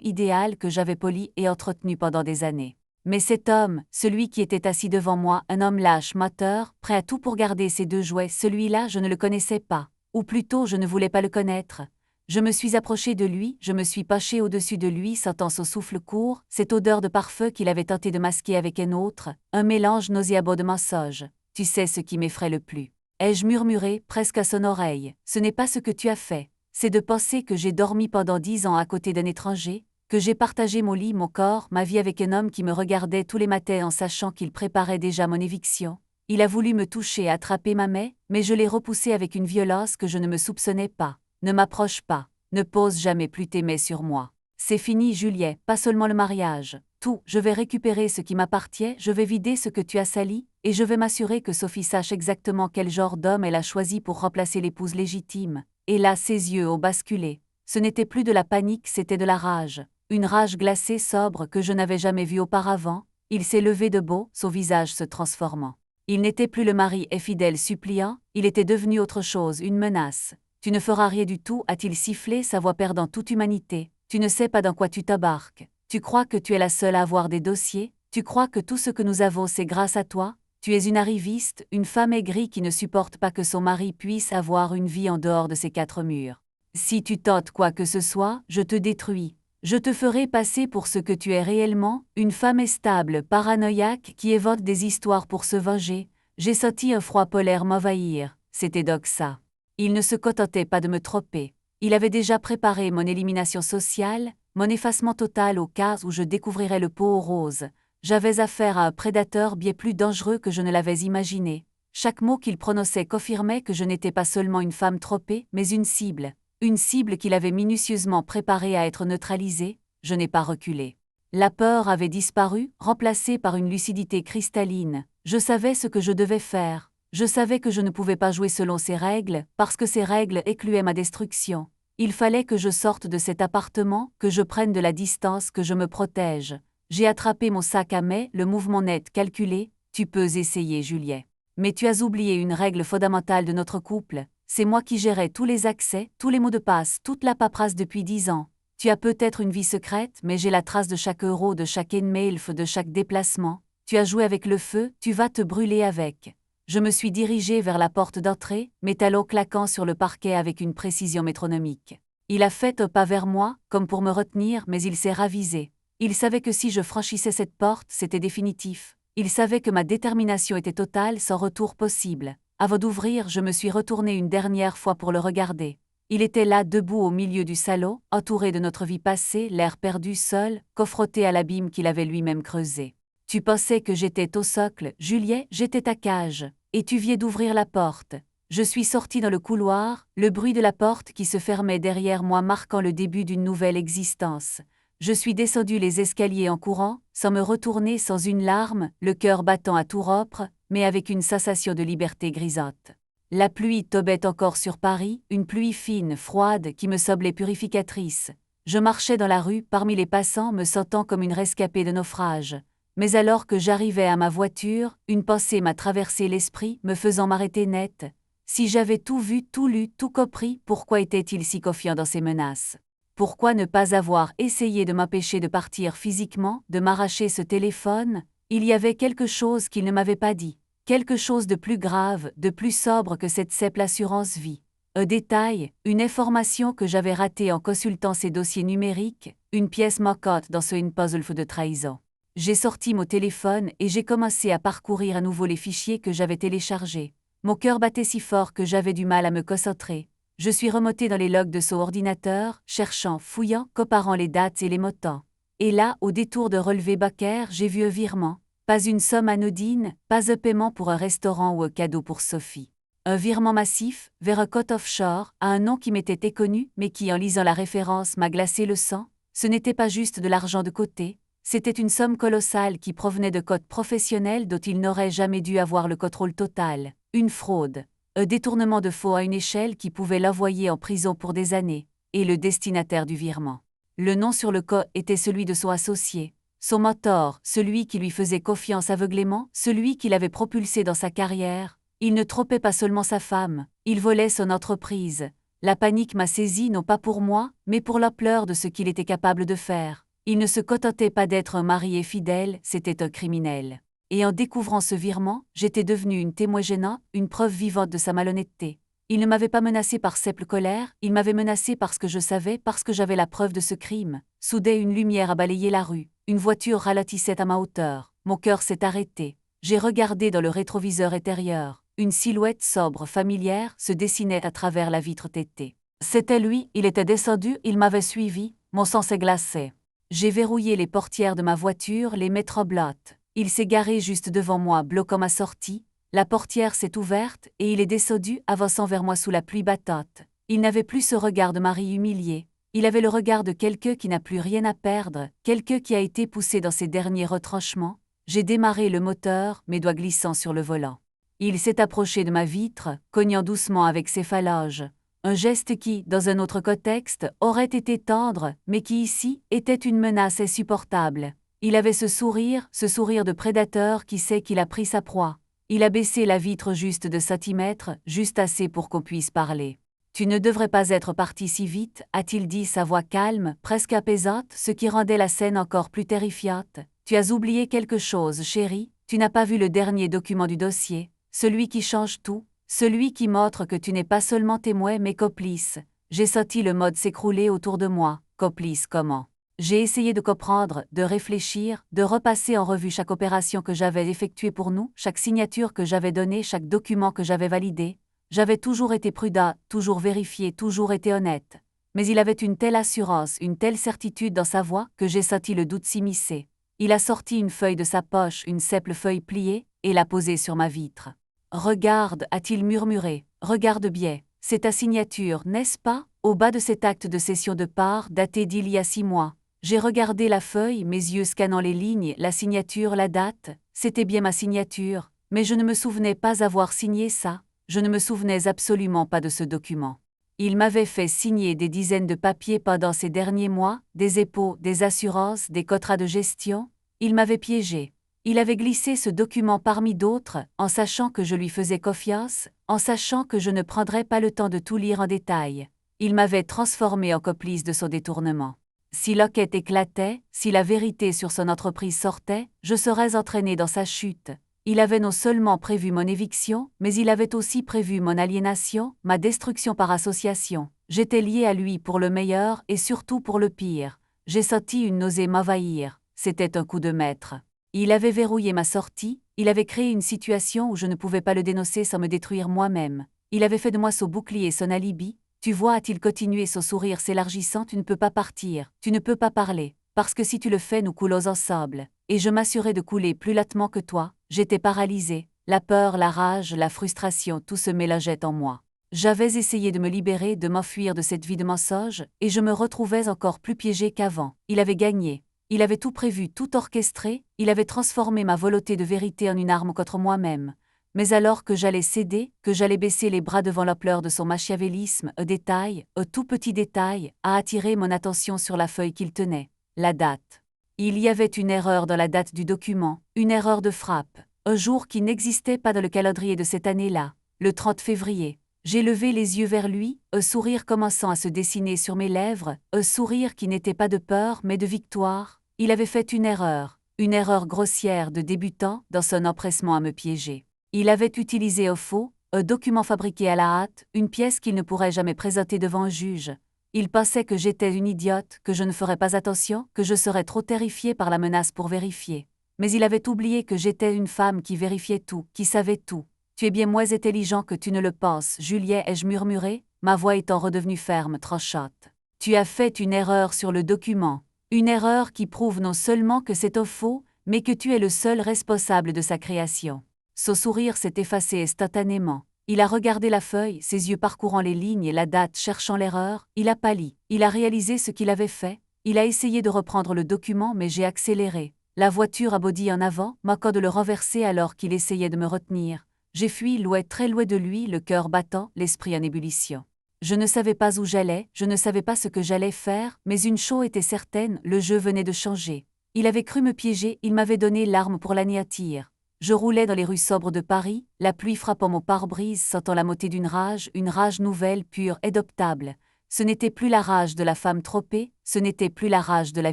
idéal que j'avais poli et entretenu pendant des années. Mais cet homme, celui qui était assis devant moi, un homme lâche, moteur, prêt à tout pour garder ses deux jouets, celui-là je ne le connaissais pas. Ou plutôt je ne voulais pas le connaître. Je me suis approché de lui, je me suis penché au-dessus de lui, sentant son souffle court, cette odeur de parfum qu'il avait tenté de masquer avec un autre, un mélange nauséabond de mensonges. Tu sais ce qui m'effraie le plus. Ai-je murmuré, presque à son oreille, ce n'est pas ce que tu as fait. C'est de penser que j'ai dormi pendant 10 ans à côté d'un étranger, que j'ai partagé mon lit, mon corps, ma vie avec un homme qui me regardait tous les matins en sachant qu'il préparait déjà mon éviction. Il a voulu me toucher, attraper ma main, mais je l'ai repoussé avec une violence que je ne me soupçonnais pas. Ne m'approche pas, ne pose jamais plus tes mains sur moi. C'est fini, Juliet, pas seulement le mariage. Tout, je vais récupérer ce qui m'appartient, je vais vider ce que tu as sali, et je vais m'assurer que Sophie sache exactement quel genre d'homme elle a choisi pour remplacer l'épouse légitime. Et là, ses yeux ont basculé. Ce n'était plus de la panique, c'était de la rage. Une rage glacée, sobre, que je n'avais jamais vue auparavant. Il s'est levé debout, son visage se transformant. Il n'était plus le mari infidèle suppliant, il était devenu autre chose, une menace. Tu ne feras rien du tout, a-t-il sifflé, sa voix perdant toute humanité. Tu ne sais pas dans quoi tu t'embarques. Tu crois que tu es la seule à avoir des dossiers, tu crois que tout ce que nous avons c'est grâce à toi. Tu es une arriviste, une femme aigrie qui ne supporte pas que son mari puisse avoir une vie en dehors de ces 4 murs. Si tu tentes quoi que ce soit, je te détruis. Je te ferai passer pour ce que tu es réellement, une femme instable, paranoïaque qui évoque des histoires pour se venger. J'ai senti un froid polaire m'envahir, c'était donc ça. Il ne se contentait pas de me tromper. Il avait déjà préparé mon élimination sociale, mon effacement total au cas où je découvrirais le pot aux roses. J'avais affaire à un prédateur bien plus dangereux que je ne l'avais imaginé. Chaque mot qu'il prononçait confirmait que je n'étais pas seulement une femme trompée, mais une cible qu'il avait minutieusement préparée à être neutralisée. Je n'ai pas reculé. La peur avait disparu, remplacée par une lucidité cristalline. Je savais ce que je devais faire. Je savais que je ne pouvais pas jouer selon ses règles, parce que ces règles incluaient ma destruction. Il fallait que je sorte de cet appartement, que je prenne de la distance, que je me protège. J'ai attrapé mon sac à main, le mouvement net calculé. Tu peux essayer, Juliet. Mais tu as oublié une règle fondamentale de notre couple. C'est moi qui gérais tous les accès, tous les mots de passe, toute la paperasse depuis 10 ans. Tu as peut-être une vie secrète, mais j'ai la trace de chaque euro, de chaque email, de chaque déplacement. Tu as joué avec le feu, tu vas te brûler avec. Je me suis dirigée vers la porte d'entrée, mes talons claquant sur le parquet avec une précision métronomique. Il a fait un pas vers moi, comme pour me retenir, mais il s'est ravisé. Il savait que si je franchissais cette porte, c'était définitif. Il savait que ma détermination était totale, sans retour possible. Avant d'ouvrir, je me suis retournée une dernière fois pour le regarder. Il était là, debout au milieu du salon, entouré de notre vie passée, l'air perdu, seul, confronté à l'abîme qu'il avait lui-même creusé. Tu pensais que j'étais au socle, Juliet, j'étais ta cage, et tu viens d'ouvrir la porte. Je suis sortie dans le couloir, le bruit de la porte qui se fermait derrière moi marquant le début d'une nouvelle existence. Je suis descendue les escaliers en courant, sans me retourner, sans une larme, le cœur battant à tout rompre, mais avec une sensation de liberté grisante. La pluie tombait encore sur Paris, une pluie fine, froide, qui me semblait purificatrice. Je marchais dans la rue, parmi les passants, me sentant comme une rescapée de naufrage. Mais alors que j'arrivais à ma voiture, une pensée m'a traversé l'esprit, me faisant m'arrêter net. Si j'avais tout vu, tout lu, tout compris, pourquoi était-il si confiant dans ses menaces? Pourquoi ne pas avoir essayé de m'empêcher de partir physiquement, de m'arracher ce téléphone? Il y avait quelque chose qu'il ne m'avait pas dit. Quelque chose de plus grave, de plus sobre que cette simple assurance vie. Un détail, une information que j'avais ratée en consultant ces dossiers numériques, une pièce manquante dans ce puzzle de trahison. J'ai sorti mon téléphone et j'ai commencé à parcourir à nouveau les fichiers que j'avais téléchargés. Mon cœur battait si fort que j'avais du mal à me concentrer. Je suis remontée dans les logs de son ordinateur, cherchant, fouillant, comparant les dates et les montants. Et là, au détour de relevé bancaire, j'ai vu un virement. Pas une somme anodine, pas un paiement pour un restaurant ou un cadeau pour Sophie. Un virement massif, vers un compte offshore, à un nom qui m'était inconnu, mais qui, en lisant la référence, m'a glacé le sang. Ce n'était pas juste de l'argent de côté, c'était une somme colossale qui provenait de comptes professionnels dont il n'aurait jamais dû avoir le contrôle total. Une fraude, un détournement de fonds à une échelle qui pouvait l'envoyer en prison pour des années, et le destinataire du virement. Le nom sur le compte était celui de son associé. Son mentor, celui qui lui faisait confiance aveuglément, celui qui l'avait propulsé dans sa carrière. Il ne trompait pas seulement sa femme, il volait son entreprise. La panique m'a saisi non pas pour moi, mais pour l'ampleur de ce qu'il était capable de faire. Il ne se contentait pas d'être un mari fidèle, c'était un criminel. Et en découvrant ce virement, j'étais devenue une témoin gênant, une preuve vivante de sa malhonnêteté. Il ne m'avait pas menacé par simple colère, il m'avait menacé parce que je savais, parce que j'avais la preuve de ce crime. Soudain une lumière a balayé la rue. Une voiture ralentissait à ma hauteur. Mon cœur s'est arrêté. J'ai regardé dans le rétroviseur intérieur. Une silhouette sobre, familière, se dessinait à travers la vitre teintée. C'était lui, il était descendu, il m'avait suivi, mon sang s'est glacé. J'ai verrouillé les portières de ma voiture, les mets tremblantes. Il s'est garé juste devant moi, bloquant ma sortie. La portière s'est ouverte et il est descendu, avançant vers moi sous la pluie battante. Il n'avait plus ce regard de mari humilié. Il avait le regard de quelqu'un qui n'a plus rien à perdre, quelqu'un qui a été poussé dans ses derniers retranchements. J'ai démarré le moteur, mes doigts glissant sur le volant. Il s'est approché de ma vitre, cognant doucement avec ses phalanges. Un geste qui, dans un autre contexte, aurait été tendre, mais qui ici était une menace insupportable. Il avait ce sourire de prédateur qui sait qu'il a pris sa proie. Il a baissé la vitre juste de centimètres, juste assez pour qu'on puisse parler. « Tu ne devrais pas être parti si vite », a-t-il dit, sa voix calme, presque apaisante, ce qui rendait la scène encore plus terrifiante. « Tu as oublié quelque chose, chérie, tu n'as pas vu le dernier document du dossier, celui qui change tout, celui qui montre que tu n'es pas seulement témoin mais complice. » J'ai senti le mode s'écrouler autour de moi. Complice comment? J'ai essayé de comprendre, de réfléchir, de repasser en revue chaque opération que j'avais effectuée pour nous, chaque signature que j'avais donnée, chaque document que j'avais validé. J'avais toujours été prudent, toujours vérifié, toujours été honnête. Mais il avait une telle assurance, une telle certitude dans sa voix que j'ai senti le doute s'immiscer. Il a sorti une feuille de sa poche, une simple feuille pliée, et l'a posée sur ma vitre. « Regarde », a-t-il murmuré, « regarde bien. C'est ta signature, n'est-ce pas, au bas de cet acte de cession de part daté d'il y a 6 mois. » J'ai regardé la feuille, mes yeux scannant les lignes, la signature, la date. C'était bien ma signature, mais je ne me souvenais pas avoir signé ça. Je ne me souvenais absolument pas de ce document. Il m'avait fait signer des dizaines de papiers pendant ces derniers mois, des épaux, des assurances, des contrats de gestion. Il m'avait piégé. Il avait glissé ce document parmi d'autres, en sachant que je lui faisais confiance, en sachant que je ne prendrais pas le temps de tout lire en détail. Il m'avait transformé en complice de son détournement. Si l'enquête éclatait, si la vérité sur son entreprise sortait, je serais entraîné dans sa chute. Il avait non seulement prévu mon éviction, mais il avait aussi prévu mon aliénation, ma destruction par association. J'étais lié à lui pour le meilleur et surtout pour le pire. J'ai senti une nausée m'envahir. C'était un coup de maître. Il avait verrouillé ma sortie, il avait créé une situation où je ne pouvais pas le dénoncer sans me détruire moi-même. Il avait fait de moi son bouclier, son alibi. Tu vois, a-t-il continué, son sourire s'élargissant, tu ne peux pas partir, tu ne peux pas parler, parce que si tu le fais, nous coulons ensemble. Et je m'assurais de couler plus lentement que toi, j'étais paralysée, la peur, la rage, la frustration, tout se mélangeait en moi. J'avais essayé de me libérer, de m'enfuir de cette vie de mensonge, et je me retrouvais encore plus piégée qu'avant. Il avait gagné. Il avait tout prévu, tout orchestré, il avait transformé ma volonté de vérité en une arme contre moi-même. Mais alors que j'allais céder, que j'allais baisser les bras devant l'ampleur de son machiavélisme, un détail, un tout petit détail, a attiré mon attention sur la feuille qu'il tenait, la date. Il y avait une erreur dans la date du document, une erreur de frappe, un jour qui n'existait pas dans le calendrier de cette année-là, le 30 février. J'ai levé les yeux vers lui, un sourire commençant à se dessiner sur mes lèvres, un sourire qui n'était pas de peur mais de victoire. Il avait fait une erreur grossière de débutant dans son empressement à me piéger. Il avait utilisé un faux, un document fabriqué à la hâte, une pièce qu'il ne pourrait jamais présenter devant un juge. Il pensait que j'étais une idiote, que je ne ferais pas attention, que je serais trop terrifiée par la menace pour vérifier. Mais il avait oublié que j'étais une femme qui vérifiait tout, qui savait tout. Tu es bien moins intelligent que tu ne le penses, Juliet, ai-je murmuré, ma voix étant redevenue ferme, tranchante. Tu as fait une erreur sur le document. Une erreur qui prouve non seulement que c'est un faux, mais que tu es le seul responsable de sa création. Son sourire s'est effacé instantanément. Il a regardé la feuille, ses yeux parcourant les lignes et la date cherchant l'erreur, il a pâli. Il a réalisé ce qu'il avait fait. Il a essayé de reprendre le document mais j'ai accéléré. La voiture a bondit en avant, manquant de le renverser alors qu'il essayait de me retenir. J'ai fui loin, très loin de lui, le cœur battant, l'esprit en ébullition. Je ne savais pas où j'allais, je ne savais pas ce que j'allais faire, mais une chose était certaine, le jeu venait de changer. Il avait cru me piéger, il m'avait donné l'arme pour l'anéantir. Je roulais dans les rues sobres de Paris, la pluie frappant mon pare-brise, sentant la montée une rage nouvelle, pure, indoptable. Ce n'était plus la rage de la femme trompée, ce n'était plus la rage de la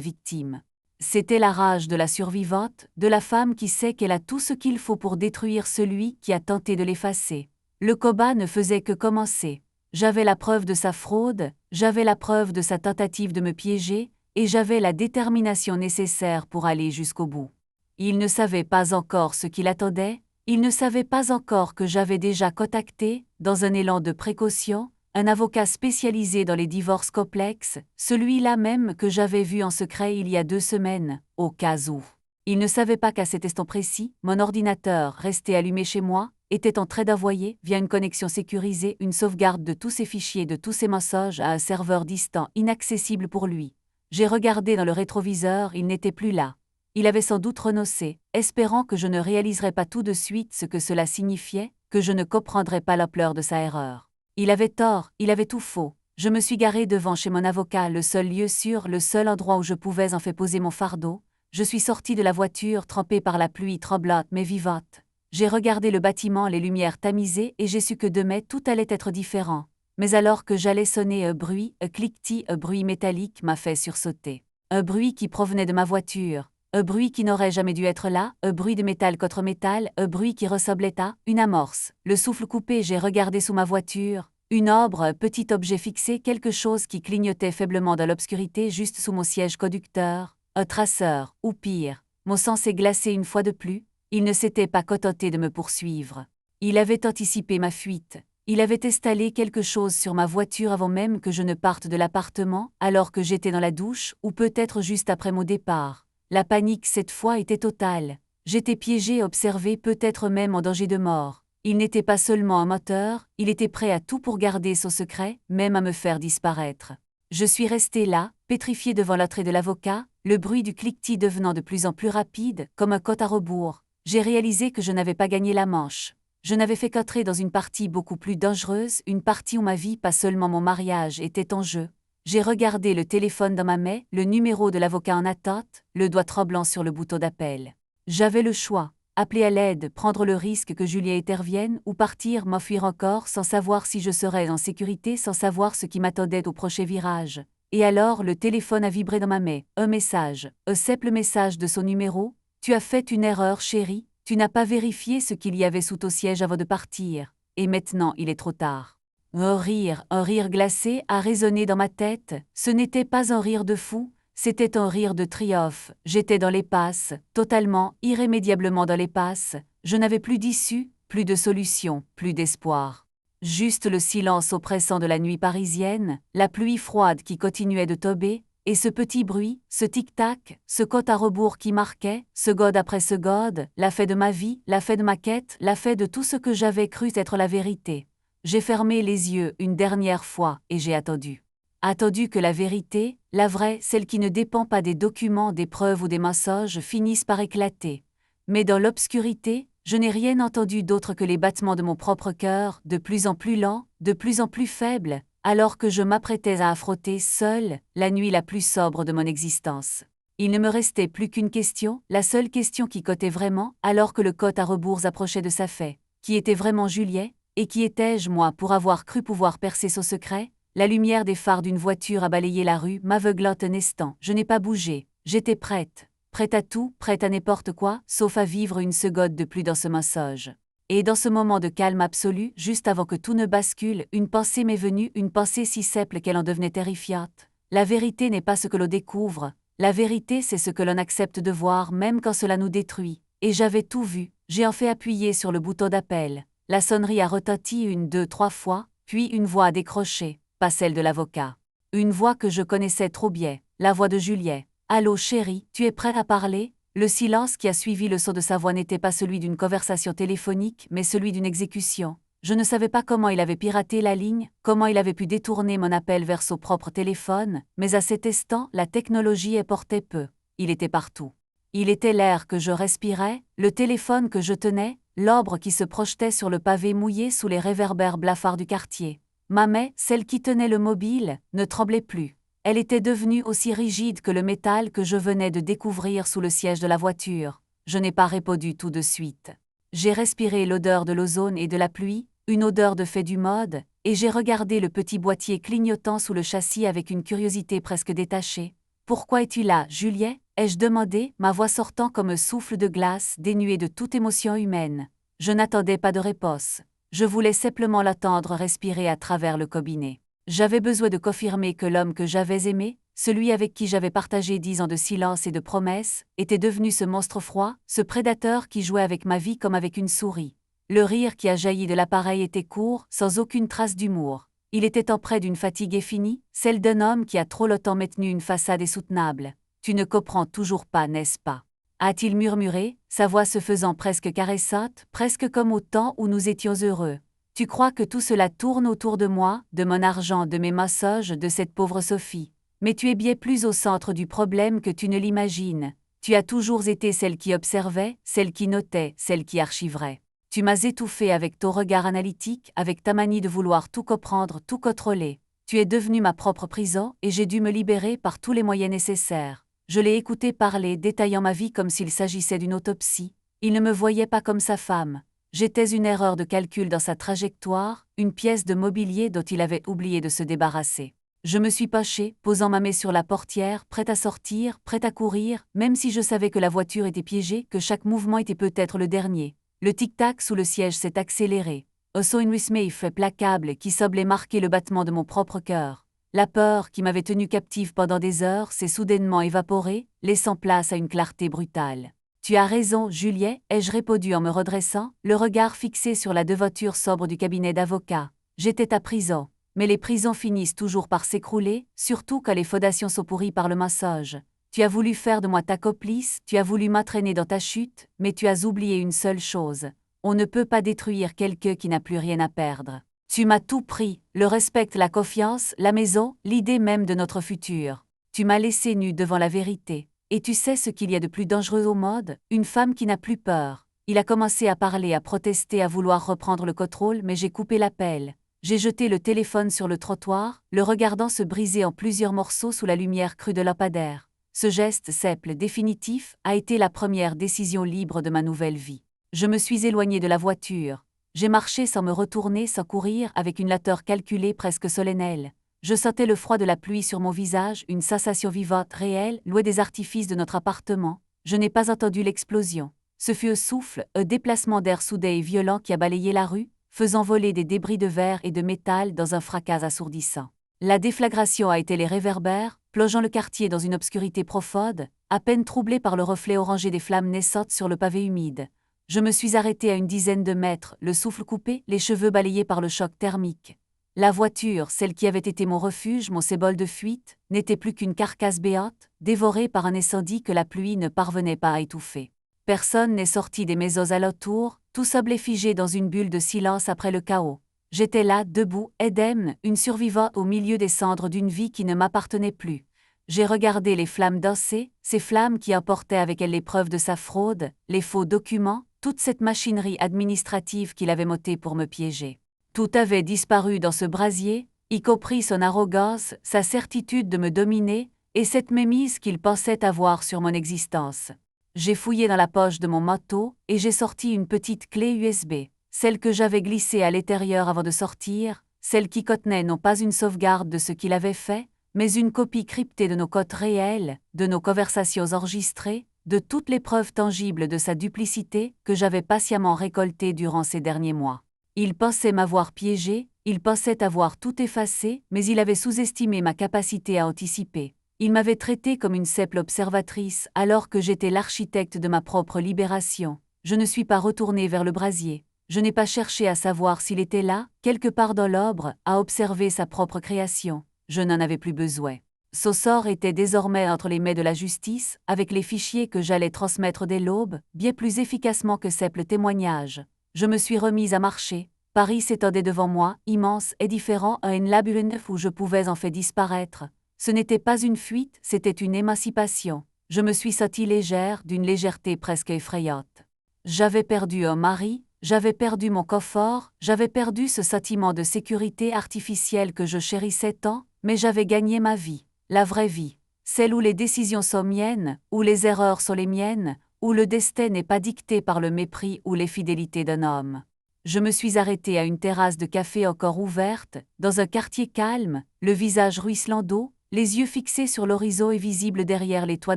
victime. C'était la rage de la survivante, de la femme qui sait qu'elle a tout ce qu'il faut pour détruire celui qui a tenté de l'effacer. Le combat ne faisait que commencer. J'avais la preuve de sa fraude, j'avais la preuve de sa tentative de me piéger, et j'avais la détermination nécessaire pour aller jusqu'au bout. Il ne savait pas encore ce qu'il attendait, il ne savait pas encore que j'avais déjà contacté, dans un élan de précaution, un avocat spécialisé dans les divorces complexes, celui-là même que j'avais vu en secret il y a 2 semaines, au cas où. Il ne savait pas qu'à cet instant précis, mon ordinateur, resté allumé chez moi, était en train d'envoyer, via une connexion sécurisée, une sauvegarde de tous ses fichiers, de tous ses messages à un serveur distant, inaccessible pour lui. J'ai regardé dans le rétroviseur, il n'était plus là. Il avait sans doute renoncé, espérant que je ne réaliserais pas tout de suite ce que cela signifiait, que je ne comprendrais pas l'ampleur de sa erreur. Il avait tort, il avait tout faux. Je me suis garé devant chez mon avocat, le seul lieu sûr, le seul endroit où je pouvais en fait poser mon fardeau. Je suis sorti de la voiture, trempée par la pluie tremblante mais vivante. J'ai regardé le bâtiment, les lumières tamisées, et j'ai su que demain tout allait être différent. Mais alors que j'allais sonner un bruit, un cliquetis, un bruit métallique m'a fait sursauter. Un bruit qui provenait de ma voiture. Un bruit qui n'aurait jamais dû être là, un bruit de métal contre métal, un bruit qui ressemblait à une amorce. Le souffle coupé, j'ai regardé sous ma voiture. Une ombre, un petit objet fixé, quelque chose qui clignotait faiblement dans l'obscurité juste sous mon siège conducteur. Un traceur, ou pire. Mon sang s'est glacé une fois de plus. Il ne s'était pas contenté de me poursuivre. Il avait anticipé ma fuite. Il avait installé quelque chose sur ma voiture avant même que je ne parte de l'appartement, alors que j'étais dans la douche, ou peut-être juste après mon départ. La panique cette fois était totale. J'étais piégé, observé, peut-être même en danger de mort. Il n'était pas seulement un menteur, il était prêt à tout pour garder son secret, même à me faire disparaître. Je suis resté là, pétrifié devant l'entrée de l'avocat, le bruit du cliquetis devenant de plus en plus rapide, comme un compte à rebours. J'ai réalisé que je n'avais pas gagné la manche. Je n'avais fait qu'entrer dans une partie beaucoup plus dangereuse, une partie où ma vie, pas seulement mon mariage, était en jeu. J'ai regardé le téléphone dans ma main, le numéro de l'avocat en attente, le doigt tremblant sur le bouton d'appel. J'avais le choix, appeler à l'aide, prendre le risque que Julien intervienne, ou partir, m'enfuir encore sans savoir si je serais en sécurité, sans savoir ce qui m'attendait au prochain virage. Et alors le téléphone a vibré dans ma main, un message, un simple message de son numéro. Tu as fait une erreur, chérie, tu n'as pas vérifié ce qu'il y avait sous ton siège avant de partir, et maintenant il est trop tard. Un rire glacé a résonné dans ma tête, ce n'était pas un rire de fou, c'était un rire de triomphe, j'étais dans les passes, totalement, irrémédiablement dans les passes, je n'avais plus d'issue, plus de solution, plus d'espoir. Juste le silence oppressant de la nuit parisienne, la pluie froide qui continuait de tomber, et ce petit bruit, ce tic-tac, ce compte à rebours qui marquait, seconde après seconde, la fin de ma vie, la fin de ma quête, la fin de tout ce que j'avais cru être la vérité. J'ai fermé les yeux une dernière fois et j'ai attendu. Attendu que la vérité, la vraie, celle qui ne dépend pas des documents, des preuves ou des mensonges, finisse par éclater. Mais dans l'obscurité, je n'ai rien entendu d'autre que les battements de mon propre cœur, de plus en plus lents, de plus en plus faibles, alors que je m'apprêtais à affronter seule la nuit la plus sobre de mon existence. Il ne me restait plus qu'une question, la seule question qui cotait vraiment, alors que le compte à rebours approchait de sa fin. Qui était vraiment Juliet ? Et qui étais-je, moi, pour avoir cru pouvoir percer son secret? La lumière des phares d'une voiture a balayé la rue, m'aveuglant un instant. Je n'ai pas bougé. J'étais prête. Prête à tout, prête à n'importe quoi, sauf à vivre une seconde de plus dans ce mensonge. Et dans ce moment de calme absolu, juste avant que tout ne bascule, une pensée m'est venue, une pensée si simple qu'elle en devenait terrifiante. La vérité n'est pas ce que l'on découvre. La vérité, c'est ce que l'on accepte de voir, même quand cela nous détruit. Et j'avais tout vu. J'ai en fait appuyé sur le bouton d'appel. La sonnerie a retenti 1, 2, 3 fois, puis une voix a décroché, pas celle de l'avocat. Une voix que je connaissais trop bien, la voix de Juliet. « Allô chérie, tu es prêt à parler ?» Le silence qui a suivi le son de sa voix n'était pas celui d'une conversation téléphonique, mais celui d'une exécution. Je ne savais pas comment il avait piraté la ligne, comment il avait pu détourner mon appel vers son propre téléphone, mais à cet instant, la technologie importait peu. Il était partout. Il était l'air que je respirais, le téléphone que je tenais, l'ombre qui se projetait sur le pavé mouillé sous les réverbères blafards du quartier. Ma main, celle qui tenait le mobile, ne tremblait plus. Elle était devenue aussi rigide que le métal que je venais de découvrir sous le siège de la voiture. Je n'ai pas répondu tout de suite. J'ai respiré l'odeur de l'ozone et de la pluie, une odeur de fait du mode, et j'ai regardé le petit boîtier clignotant sous le châssis avec une curiosité presque détachée. « Pourquoi es-tu là, Juliet ?» ai-je demandé, ma voix sortant comme un souffle de glace dénué de toute émotion humaine. Je n'attendais pas de réponse. Je voulais simplement l'attendre respirer à travers le cabinet. J'avais besoin de confirmer que l'homme que j'avais aimé, celui avec qui j'avais partagé 10 ans de silence et de promesses, était devenu ce monstre froid, ce prédateur qui jouait avec ma vie comme avec une souris. Le rire qui a jailli de l'appareil était court, sans aucune trace d'humour. Il était empreint d'une fatigue infinie, celle d'un homme qui a trop longtemps maintenu une façade insoutenable. « Tu ne comprends toujours pas, n'est-ce pas ?» a-t-il murmuré, sa voix se faisant presque caressante, presque comme au temps où nous étions heureux. Tu crois que tout cela tourne autour de moi, de mon argent, de mes massages, de cette pauvre Sophie. Mais tu es bien plus au centre du problème que tu ne l'imagines. Tu as toujours été celle qui observait, celle qui notait, celle qui archiverait. Tu m'as étouffé avec ton regard analytique, avec ta manie de vouloir tout comprendre, tout contrôler. Tu es devenue ma propre prison et j'ai dû me libérer par tous les moyens nécessaires. Je l'ai écouté parler, détaillant ma vie comme s'il s'agissait d'une autopsie. Il ne me voyait pas comme sa femme. J'étais une erreur de calcul dans sa trajectoire, une pièce de mobilier dont il avait oublié de se débarrasser. Je me suis penchée, posant ma main sur la portière, prête à sortir, prête à courir, même si je savais que la voiture était piégée, que chaque mouvement était peut-être le dernier. Le tic-tac sous le siège s'est accéléré. Un son implacable qui semblait marquer le battement de mon propre cœur. La peur, qui m'avait tenue captive pendant des heures, s'est soudainement évaporée, laissant place à une clarté brutale. « Tu as raison, Juliet » ai-je répondu en me redressant, le regard fixé sur la devanture sobre du cabinet d'avocat. J'étais à prison. Mais les prisons finissent toujours par s'écrouler, surtout quand les fondations sont pourries par le mensonge. Tu as voulu faire de moi ta complice, tu as voulu m'entraîner dans ta chute, mais tu as oublié une seule chose. On ne peut pas détruire quelqu'un qui n'a plus rien à perdre. Tu m'as tout pris, le respect, la confiance, la maison, l'idée même de notre futur. Tu m'as laissé nue devant la vérité. Et tu sais ce qu'il y a de plus dangereux au monde? Une femme qui n'a plus peur. Il a commencé à parler, à protester, à vouloir reprendre le contrôle, mais j'ai coupé l'appel. J'ai jeté le téléphone sur le trottoir, le regardant se briser en plusieurs morceaux sous la lumière crue de lampadaire. Ce geste simple, définitif, a été la première décision libre de ma nouvelle vie. Je me suis éloignée de la voiture. J'ai marché sans me retourner, sans courir, avec une lenteur calculée presque solennelle. Je sentais le froid de la pluie sur mon visage, une sensation vivante, réelle, loin des artifices de notre appartement. Je n'ai pas entendu l'explosion. Ce fut un souffle, un déplacement d'air soudain et violent qui a balayé la rue, faisant voler des débris de verre et de métal dans un fracas assourdissant. La déflagration a été les réverbères, plongeant le quartier dans une obscurité profonde, à peine troublée par le reflet orangé des flammes naissantes sur le pavé humide. Je me suis arrêtée à une dizaine de mètres, le souffle coupé, les cheveux balayés par le choc thermique. La voiture, celle qui avait été mon refuge, mon symbole de fuite, n'était plus qu'une carcasse béante, dévorée par un incendie que la pluie ne parvenait pas à étouffer. Personne n'est sorti des maisons alentours, tout semblait figé dans une bulle de silence après le chaos. J'étais là, debout, indemne, une survivante au milieu des cendres d'une vie qui ne m'appartenait plus. J'ai regardé les flammes danser, ces flammes qui emportaient avec elles les preuves de sa fraude, les faux documents, toute cette machinerie administrative qu'il avait montée pour me piéger. Tout avait disparu dans ce brasier, y compris son arrogance, sa certitude de me dominer, et cette mémise qu'il pensait avoir sur mon existence. J'ai fouillé dans la poche de mon manteau, et j'ai sorti une petite clé USB. celle que j'avais glissée à l'intérieur avant de sortir, celle qui contenait non pas une sauvegarde de ce qu'il avait fait, mais une copie cryptée de nos codes réels, de nos conversations enregistrées, de toutes les preuves tangibles de sa duplicité que j'avais patiemment récoltées durant ces derniers mois. Il pensait m'avoir piégé, il pensait avoir tout effacé, mais il avait sous-estimé ma capacité à anticiper. Il m'avait traitée comme une simple observatrice alors que j'étais l'architecte de ma propre libération. Je ne suis pas retournée vers le brasier. Je n'ai pas cherché à savoir s'il était là, quelque part dans l'ombre, à observer sa propre création. Je n'en avais plus besoin. Son sort était désormais entre les mains de la justice, avec les fichiers que j'allais transmettre dès l'aube, bien plus efficacement que simple témoignage. Je me suis remise à marcher. Paris s'étendait devant moi, immense et différent à une labyrinthe où je pouvais en fait disparaître. Ce n'était pas une fuite, c'était une émancipation. Je me suis sentie légère, d'une légèreté presque effrayante. J'avais perdu un mari, j'avais perdu mon confort, j'avais perdu ce sentiment de sécurité artificielle que je chérissais tant, mais j'avais gagné ma vie, la vraie vie, celle où les décisions sont miennes, où les erreurs sont les miennes, où le destin n'est pas dicté par le mépris ou les fidélités d'un homme. Je me suis arrêtée à une terrasse de café encore ouverte, dans un quartier calme, le visage ruisselant d'eau, les yeux fixés sur l'horizon et visibles derrière les toits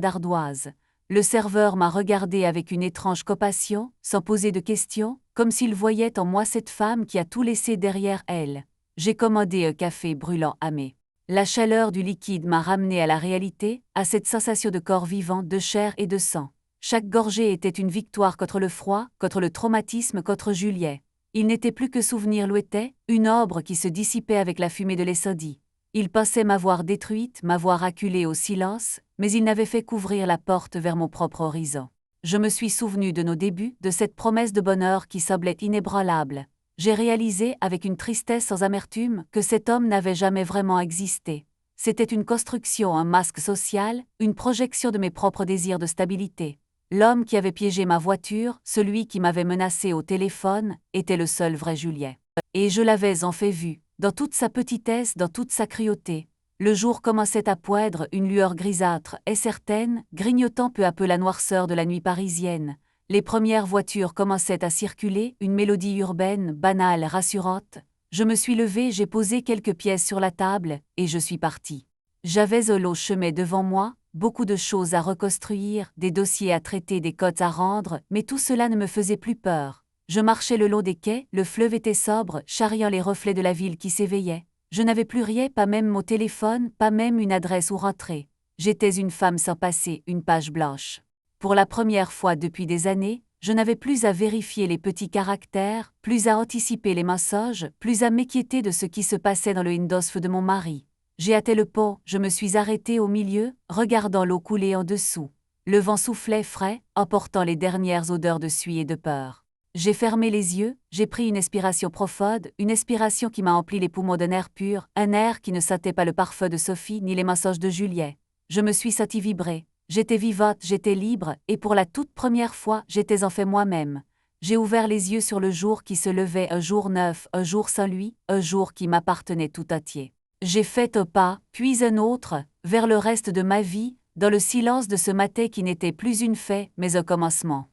d'ardoise. Le serveur m'a regardé avec une étrange compassion, sans poser de questions, comme s'il voyait en moi cette femme qui a tout laissé derrière elle. J'ai commandé un café brûlant amé. La chaleur du liquide m'a ramené à la réalité, à cette sensation de corps vivant, de chair et de sang. Chaque gorgée était une victoire contre le froid, contre le traumatisme, contre Juliet. Il n'était plus que souvenir louetais, une ombre qui se dissipait avec la fumée de l'incendie. Il pensait m'avoir détruite, m'avoir acculée au silence, mais il n'avait fait qu'ouvrir la porte vers mon propre horizon. Je me suis souvenu de nos débuts, de cette promesse de bonheur qui semblait inébranlable. J'ai réalisé, avec une tristesse sans amertume, que cet homme n'avait jamais vraiment existé. C'était une construction, un masque social, une projection de mes propres désirs de stabilité. L'homme qui avait piégé ma voiture, celui qui m'avait menacé au téléphone, était le seul vrai Juliet. Et je l'avais en fait vu, dans toute sa petitesse, dans toute sa cruauté. Le jour commençait à poindre, une lueur grisâtre et certaine, grignotant peu à peu la noirceur de la nuit parisienne. Les premières voitures commençaient à circuler, une mélodie urbaine, banale, rassurante. Je me suis levée, j'ai posé quelques pièces sur la table, et je suis partie. J'avais un long chemin devant moi, beaucoup de choses à reconstruire, des dossiers à traiter, des cotes à rendre, mais tout cela ne me faisait plus peur. Je marchais le long des quais, le fleuve était sobre, charriant les reflets de la ville qui s'éveillait. Je n'avais plus rien, pas même mon téléphone, pas même une adresse où rentrer. J'étais une femme sans passé, une page blanche. Pour la première fois depuis des années, je n'avais plus à vérifier les petits caractères, plus à anticiper les mensonges, plus à m'inquiéter de ce qui se passait dans le Hindosf de mon mari. J'ai hâté le pont, je me suis arrêtée au milieu, regardant l'eau couler en dessous. Le vent soufflait frais, emportant les dernières odeurs de suie et de peur. J'ai fermé les yeux, j'ai pris une expiration profonde, une expiration qui m'a empli les poumons d'un air pur, un air qui ne sentait pas le parfum de Sophie ni les mensonges de Juliet. Je me suis sentie vibrer. J'étais vivante, j'étais libre, et pour la toute première fois, j'étais en fait moi-même. J'ai ouvert les yeux sur le jour qui se levait, un jour neuf, un jour sans lui, un jour qui m'appartenait tout entier. J'ai fait un pas, puis un autre, vers le reste de ma vie, dans le silence de ce matin qui n'était plus une fin, mais un commencement.